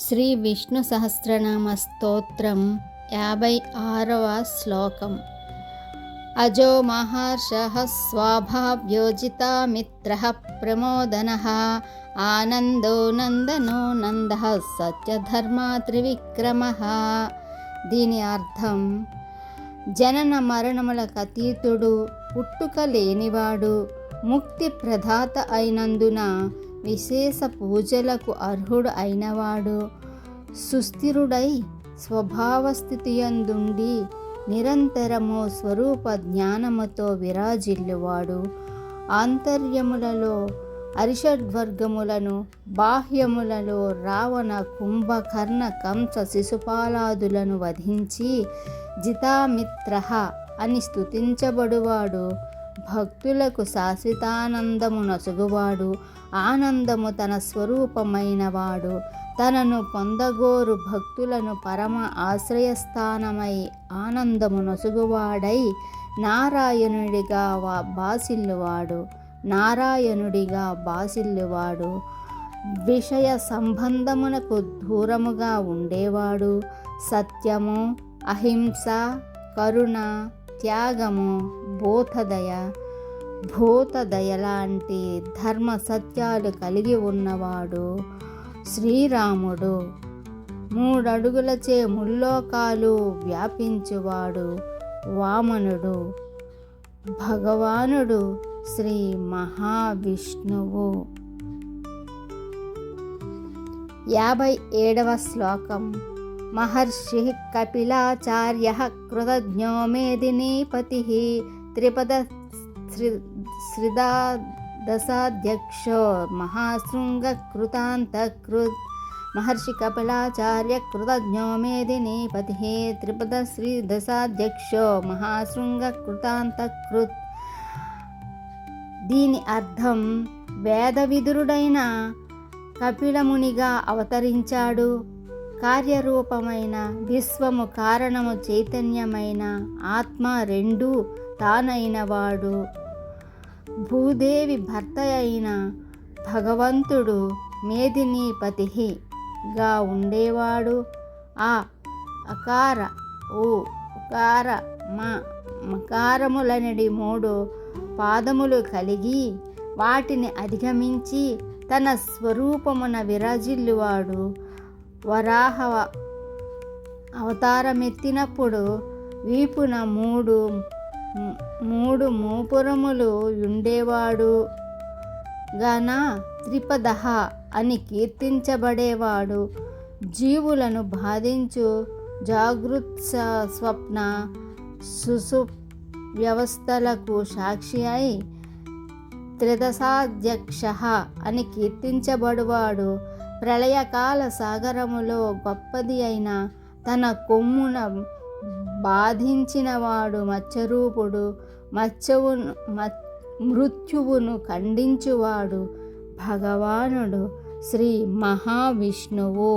శ్రీ విష్ణు సహస్రనామ స్తోత్రం 56వ శ్లోకం. అజో మహర్షః స్వభావ్యోజితమిత్రః ప్రమోదనః ఆనందో నందనో నందః సత్యధర్మ త్రివిక్రమః. దీని అర్థం, జనన మరణములకు అతీతుడు, పుట్టుక లేనివాడు, ముక్తి ప్రదాత అయినందున విశేష పూజలకు అర్హుడు అయినవాడు, సుస్థిరుడై స్వభావస్థితియందుండి నిరంతరము స్వరూప జ్ఞానముతో విరాజిల్లువాడు, ఆంతర్యములలో అరిషడ్వర్గములను, బాహ్యములలో రావణ కుంభకర్ణ కంస శిశుపాలాదులను వధించి జితామిత్రః అని స్తుతించబడువాడు, భక్తులకు శాశ్వతానందము నొసగువాడు, ఆనందము తన స్వరూపమైనవాడు, తనను పొందగోరు భక్తులను పరమ ఆశ్రయస్థానమై ఆనందము నొసగువాడై నారాయణుడిగా బాసిల్లువాడు, విషయ సంబంధమునకు దూరముగా ఉండేవాడు, సత్యము, అహింస, కరుణ, త్యాగము, భూతదయ లాంటి ధర్మ సత్యాలు కలిగి ఉన్నవాడు శ్రీరాముడు. 3 అడుగులచే ముల్లోకాలు వ్యాపించువాడు వామనుడు. భగవానుడు శ్రీ మహావిష్ణువు. 57వ శ్లోకం. మహర్షి కపిలాచార్యః కృతజ్ఞో మేదినీపతిః త్రిపద శ్రీదశాధ్యక్షో మహాశృంగకృతాంతకృత్. మహర్షి కపిలాచార్య కృతజ్ఞో మేదినీపతిః త్రిపద శ్రీదశాధ్యక్షో మహాశృంగకృతాంతకృత్. దీని అర్థం, వేదవిదురుడైన కపిలమునిగా అవతరించాడు. కార్యరూపమైన విశ్వము, కారణము చైతన్యమైన ఆత్మ రెండూ తానైనవాడు. భూదేవి భర్త అయిన భగవంతుడు మేదినీపతిగా ఉండేవాడు. ఆ అకార, ఓ, ఉకార, మకారములనడి 3 పాదములు కలిగి వాటిని అధిగమించి తన స్వరూపమున విరాజిల్లువాడు. వరాహ అవతారమెత్తినప్పుడు వీపున 3 మూపురములు ఉండేవాడు గాన త్రిపదః అని కీర్తించబడేవాడు. జీవులను బాధించు జాగృత్, స్వప్న, సుషుప్తి వ్యవస్థలకు సాక్షి అయి త్రిదశాధ్యక్షః అని కీర్తించబడువాడు. ప్రళయకాల సాగరములో గొప్పది అయిన తన కొమ్మున బాధించినవాడు మత్స్యరూపుడు. మృత్యువును ఖండించువాడు భగవానుడు శ్రీ మహావిష్ణువు.